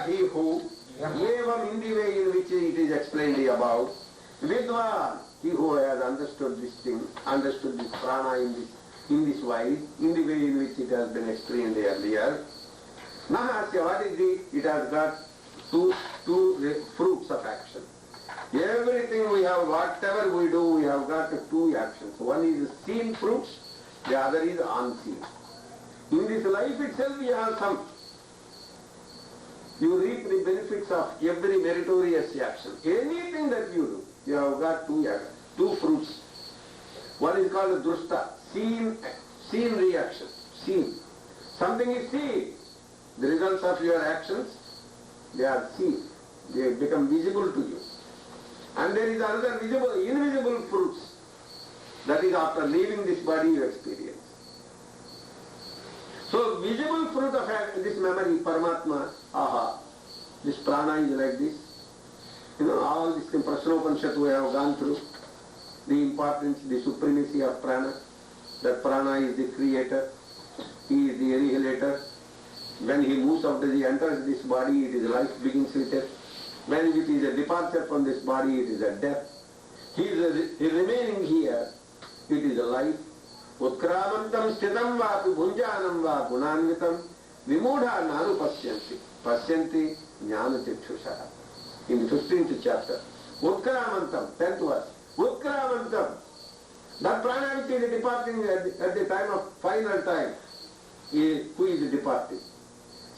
he who, evam in the way in which it is explained above, Vidwan, he who has understood this thing, understood this prana in this wise, in the way in which it has been explained earlier. Nahasya, what is it? It has got two fruits of action. Everything we have, whatever we do, we have got two actions. One is seen fruits, the other is unseen. In this life itself we have some. You reap the benefits of every meritorious action. Anything that you do, you have got two fruits. One is called drushta, seen reaction, seen. Something is seen. The results of your actions, they are seen. They become visible to you. And there is another invisible fruits. That is after leaving this body you experience. So visible fruit of this memory, Paramatma, aha, this prana is like this. You know, all this Prashnopanishad we have gone through. The importance, the supremacy of prana. That prana is the creator. He is the annihilator. When he moves out, he enters this body, it is life begins with it. When it is a departure from this body, it is a death. He is remaining here, it is a life. Utkramantam sthitam vapi bhunjanam va gunanvitam vimudha nanu pasyanti. Pasyanti jnana chakshusha. In the 15th chapter. Utkramantam, 10th verse. Utkramantam. That prana which is departing at the time of final time, who is departing.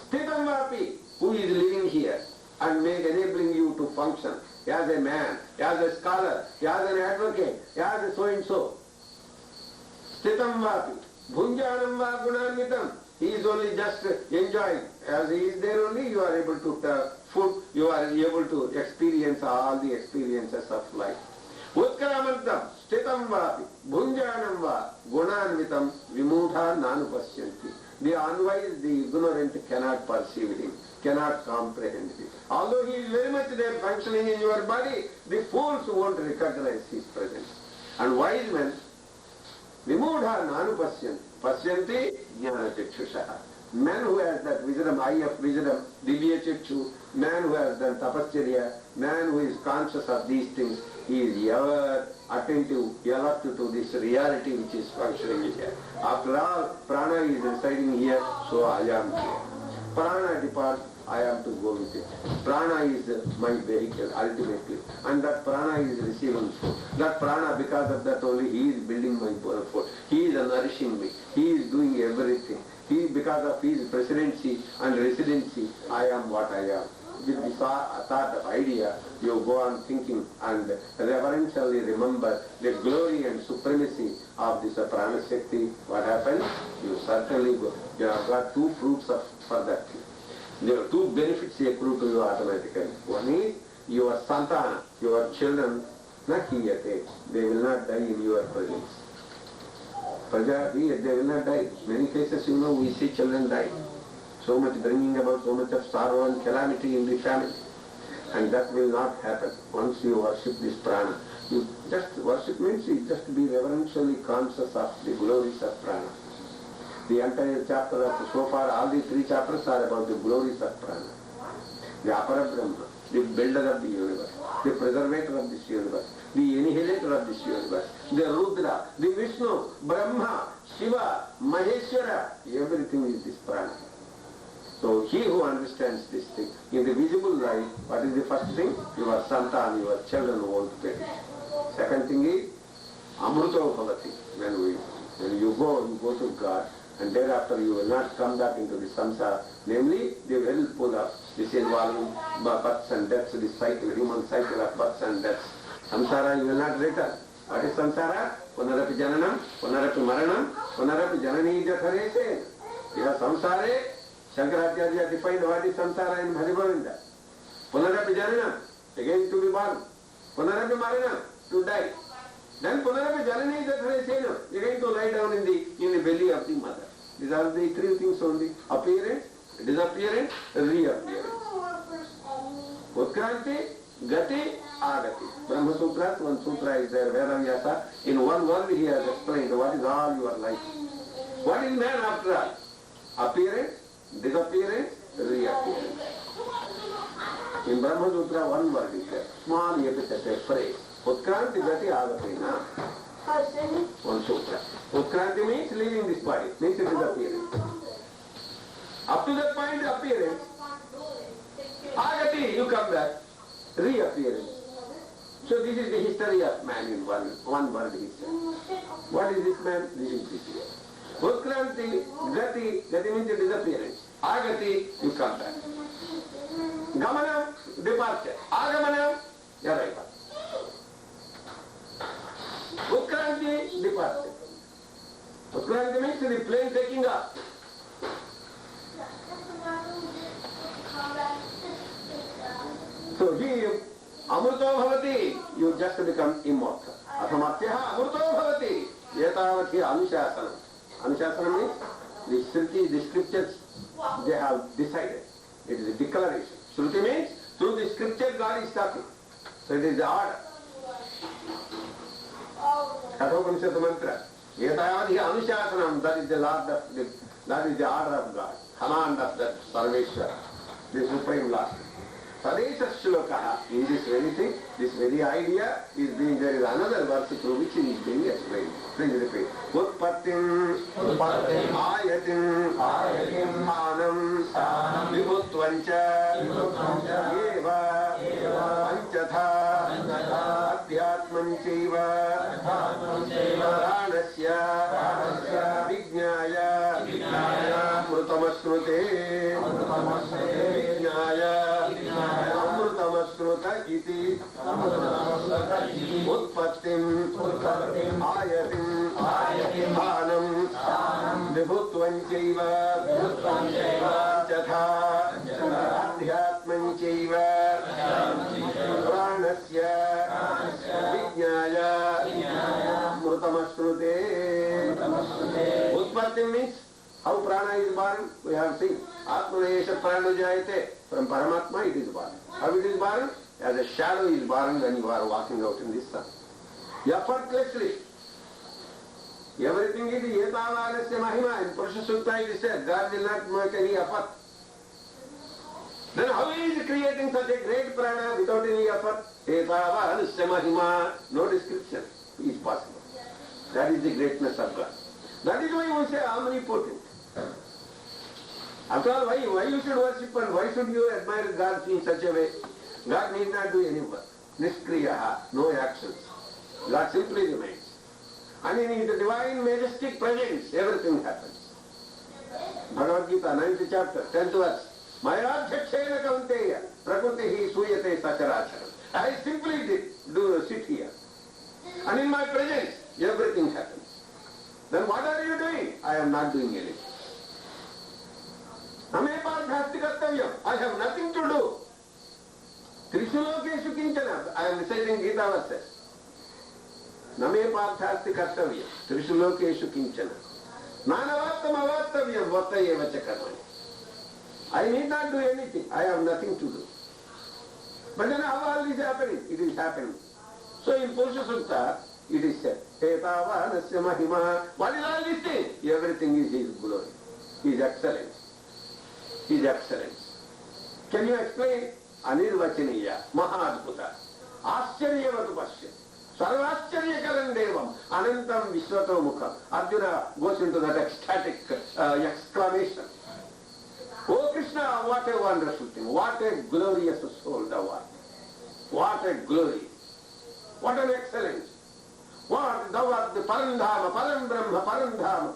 Sthitam vapi, who is living here and enabling you to function as a man, as a scholar, as an advocate, as a so-and-so. Sthitam vapi, bhunjanam va gunanvitam. He is only just enjoying. As he is there only, you are able to food, you are able to experience all the experiences of life. Utkramantam, sthitam vapi, bhunjanam va gunanvitam vimudha nanu pasyanti. The unwise, the ignorant cannot perceive him, cannot comprehend him. Although he is very much there functioning in your body, the fools won't recognize his presence. And wise men, vimudha nanu pasyanti. Pasyanti jnana chakshusha. Man who has that wisdom, eye of wisdom, divya chakshu, man who has done tapasya, man who is conscious of these things, he is ever attentive, alert to this reality which is functioning here. After all, prana is residing here, so I am here. Prana departs, I am to go with it. Prana is my vehicle, ultimately. And that prana is receiving food. That prana, because of that only, he is building my food. He is nourishing me. He is doing everything. Because of his presidency and residency, I am what I am. With the thought of idea, you go on thinking and reverentially remember the glory and supremacy of this prana shakti. What happens? You certainly go. You have got two fruits for that thing. There are two benefits accrue to you automatically. One is your santana, your children, nakiyate. They will not die in your presence. They will not die. Many cases, we see children die. So much bringing about so much of sorrow and calamity in the family. And that will not happen once you worship this prana. You just worship means you just be reverentially conscious of the glories of prana. The entire chapter of so far, all the 3 chapters are about the glories of prana. The Apara Brahma, the builder of the universe, the preservator of this universe, the annihilator of this universe, the Rudra, the Vishnu, Brahma, Shiva, Maheshwara, everything is this prana. So he who understands this thing, in the visible life, what is the first thing? Your santan, your children won't perish. Second thing is, amruto bhavati. When you go to God, and thereafter you will not come back into the samsara, namely the whirlpool of this involving births and deaths, the cycle, human cycle of births and deaths. Samsara you will not return. What is samsara? Punarapi jananam, punarapi maranam, punarapi janani jatharese. Here samsare, Shankaracharya defined what is samsara in Bharigovinda. Punarapi jananam, again to be born. Punarapi maranam, to die. Then punarapi janani jatharese, again to lie down in the belly of the mother. These are the 3 things only. Appearance, disappearance, reappearance. Utkranti, Gati, Agati. Brahma Sutra, one sutra is there, Vedavyasa. In one word he has explained what is all your life. What is man after all? Appearance, disappearance, reappearance. In Brahma Sutra, one word is there. Small epithet, a phrase. Utkranti Gati Agapena. One sutra. Utkranti means leaving this body, means it is appearance. Up to that point, appearance. Agati, you come back. Reappearance. So this is the history of man in one word history. What is this man? This is this. Utkranti, Gati means a disappearance. Agati, you come back. Gamanam, departure. Agamanam, arrival. Utkranti, departure. Utkranti means the plane taking off. So he, Amruto Bhavati, you just become immortal. Asamatyaha Amruto Bhavati. Yetavati Anushasana. Anushasana means the Shruti, the scriptures, they have decided. It is a declaration. Shruti means through the scripture God is talking. So it is the order. Kathopanishad mantra. Yetavati Anushasana, that is the Lord of that is the order of God. Command of that Sarveshwara, the Supreme Lord. Sadesha Shlokaha, in this very thing, this very idea is being, there is another verse through which it is being explained. Please repeat. Utpattim, ayatim, anam, vibhutvancha, eva, panchatha, adhyatmanchaiva, pranasya, vijnaya, mrutamasnute, vijnaya, Amrutamasruta iti Utpattim Ayatim Anam Vibhutvanchaiva Jatha Adhyatmanchaiva Pranasya Vijnaya Amrutamasrute. Utpattim means how prana is born, we have seen. Atmanayesha prana jayate. From Paramatma it is born. How it is born? As a shadow is born when you are walking out in this sun. Effortlessly. Everything is yetavalasya mahima. In Purusha Sutta it is said, God will not make any effort. Then how he is creating such a great prana without any effort? Yetavalasya mahima. No description is possible. That is the greatness of God. That is why we say omnipotent. After all, why you should worship and why should you admire God in such a way? God need not do any work. Niskriyaha, no actions. God simply remains. And in the divine majestic presence, everything happens. Bhagavad Gita, 9th chapter, 10th verse. Mayadhyakshena kaunteya, prakrutihi suyate sacharacharam. I simply sit here. And in my presence, everything happens. Then what are you doing? I am not doing anything. I have nothing to do. Trishulokeshu kinchana. I am reciting Gita verses. Name parthasti kartavyam. Trishulokeshu kinchana. Nanavattam avattavyam vattayeva chakarmani. I need not do anything. I have nothing to do. But then how all is happening? It is happening. So in Purusha Sutta, it is said, Etavanasya mahima. What is all this thing? Everything is His glory. His excellence. His excellence. Can you explain? Anirvachaniya, Mahadbhuta, Ascharyavat Pashya, Sarvascharya Devam, Anantam Vishwato Mukha. Arjuna goes into that ecstatic exclamation. Oh Krishna, what a wonderful thing. What a glorious soul thou art. What a glory. What an excellence. What thou art the Parandhama, Param Brahma, Parandhama.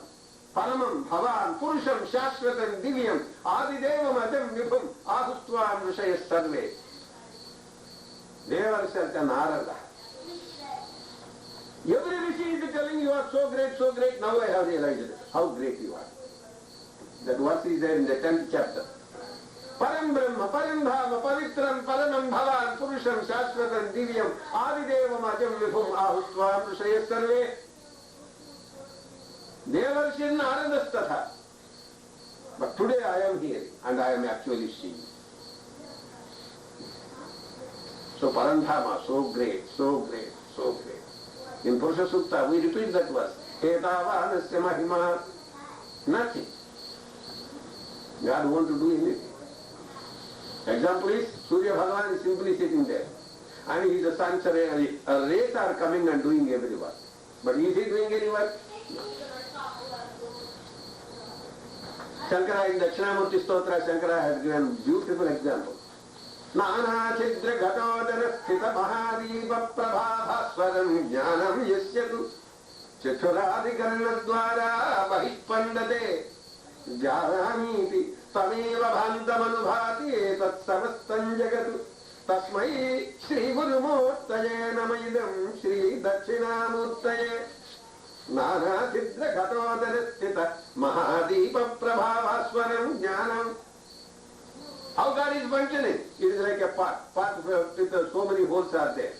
Paramam, Bhavan, Purusham, Shashvatam, Divyam, Adidevam, Adam, Vibhum, Ahustvam, Rishaya Sarve. Deva Risarta Narada. Every Rishi is telling you are so great, now I have realized how great you are. That verse is there in the 10th chapter. Param Brahma, Parandhama, Pavitram, Paramam, Bhavan, Purusham, Shashvatam, Divyam, Adidevam, Adam, Vibhum, Ahustvam, Rishaya Sarve. Devarshin Arandastatha. But today I am here and I am actually seeing. So Parandhama, so great. In Purusha Sutta we repeat that verse. Etavanasya mahima. Nothing. God wants to do anything. Example is, Surya Bhagavan is simply sitting there. And his sons rays are coming and doing every work. But is he doing any work? No. Shankara in Dakshinamurti Stotra, Shankara has given beautiful example. Nana Chidra Ghatodara Sthita Mahadeeva Prabhavaswaram Jnanam Yasyatu Chaturadikarna Dwara Bahispandate Jnanamiti Tameva Bhantamanubhati Tat Samastan Jagatu Tasmai Shri Gurumurtaye Namaidam Shri Dakshinamurtaye Nana Chidra Ghatodara Sthita Mahadeeva Prabhavaswaram Jnanam. How God is functioning? It is like a pot with so many holes are there.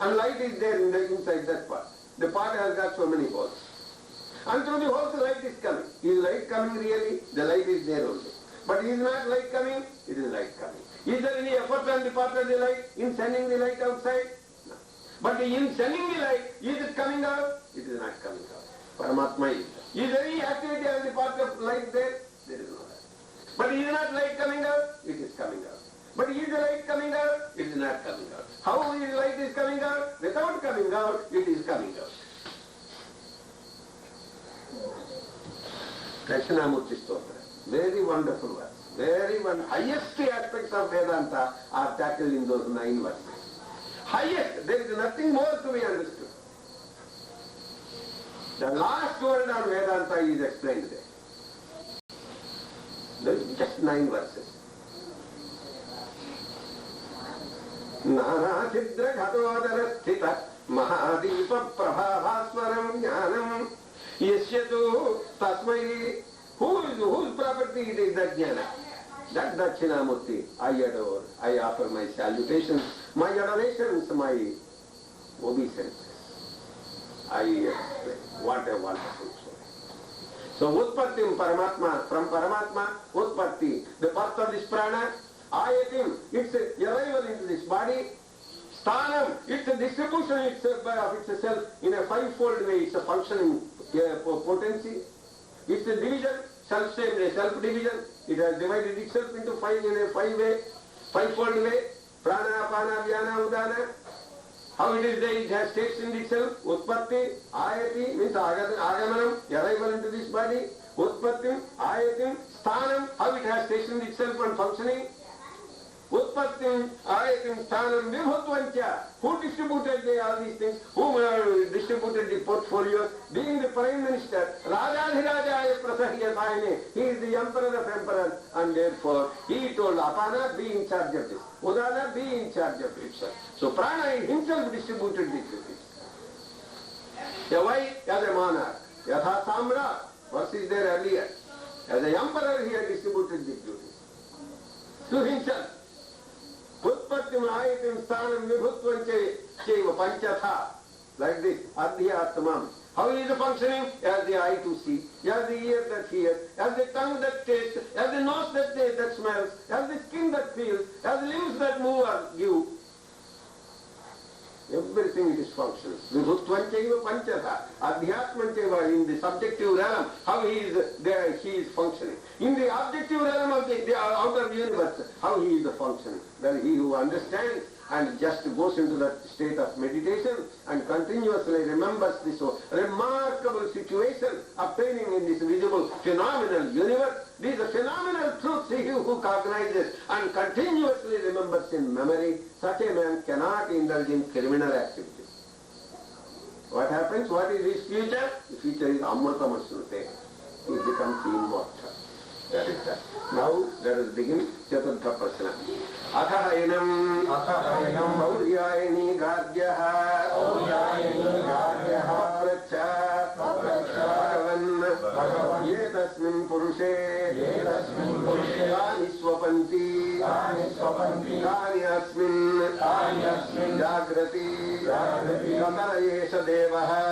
And light is there inside that pot. The pot has got so many holes. And through the holes the light is coming. Is light coming really? The light is there also. But is not light coming? It is light coming. Is there any effort on the part of the light in sending the light outside? No. But in sending the light, is it coming out? It is not coming out. Paramatma is there. Is there any activity on the part of light there? There is no light. But is not light coming out? It is coming out. But is the light coming out? It is not coming out. How is light is coming out? Without coming out, it is coming out. Dakshinamurti Stotra. Very wonderful verse. Very wonderful. Highest aspects of Vedanta are tackled in those 9 verses. Highest. There is nothing more to be understood. The last word on Vedanta is explained there. Just 9 verses. Nana Chidra Ghatodara Sthita Mahadeeva Prabhavaswaram Jnanam Yasyatu Tasmai. Whose property it is that jnana? That Dakshinamurti I adore. I offer my salutations, my adorations, my obeisances. I explain. What a wonderful story. So Utpattim Paramatma, from Paramatma, Utpatti, the birth of this prana, Ayatim, its arrival into this body, Sthanam, its distribution of itself in a 5-fold way, it's a functioning potency. It's a division, self-same, self-division. It has divided itself into 5 in a 5-fold way. Prana, Apana, Vyana, Udana. How it is that it has stationed itself? Utpatti, Ayati means Agamanam, arrival into this body. Utpattim, Ayatim, Sthanam, how it has stationed itself and functioning. Utpattim, Ayatim, Sthanam, Vibhutvancha. Who distributed all these things? Who distributed the portfolios? Being the Prime Minister, Rajadhirajaya Prasahiyatayane, he is the Emperor of Emperors, and therefore he told Apana, be in charge of this. Udana, be in charge of it. So Prana himself distributed these duties. Why? As a monarch. Yatha Samra, verse is there earlier. As an emperor he had distributed these duties. To himself. Utpattim Ayatim Sthanam Vibhutvam Cheva Panchatha. Like this. Adhyatmam. How is it functioning? As the eye to see, as the ear that hears, as the tongue that tastes, as the nose that smells, as the skin that feels, as the limbs that move or give. Everything it is functional. Vibhutvanchaiva panchatha. Adhyatmanchaiva, in the subjective realm, how he is there, he is functioning. In the objective realm of the outer universe, how he is functioning. Well, he who understands and just goes into that state of meditation and continuously remembers this remarkable situation obtaining in this visible phenomenal universe. These are phenomenal truths he who cognizes and continuously remembers in memory. Such a man cannot indulge in criminal activities. What happens? What is his future? The future is Amrutamasrute. He becomes immortal. That is that. Now let us begin Chaturtha Prashna. Athahainam Mauryaini Gadhyaha Pracha Bhagavan Yetasmin Purushe Kani Swapanti Kani Asmin Jagrati Kata Yesha Devaha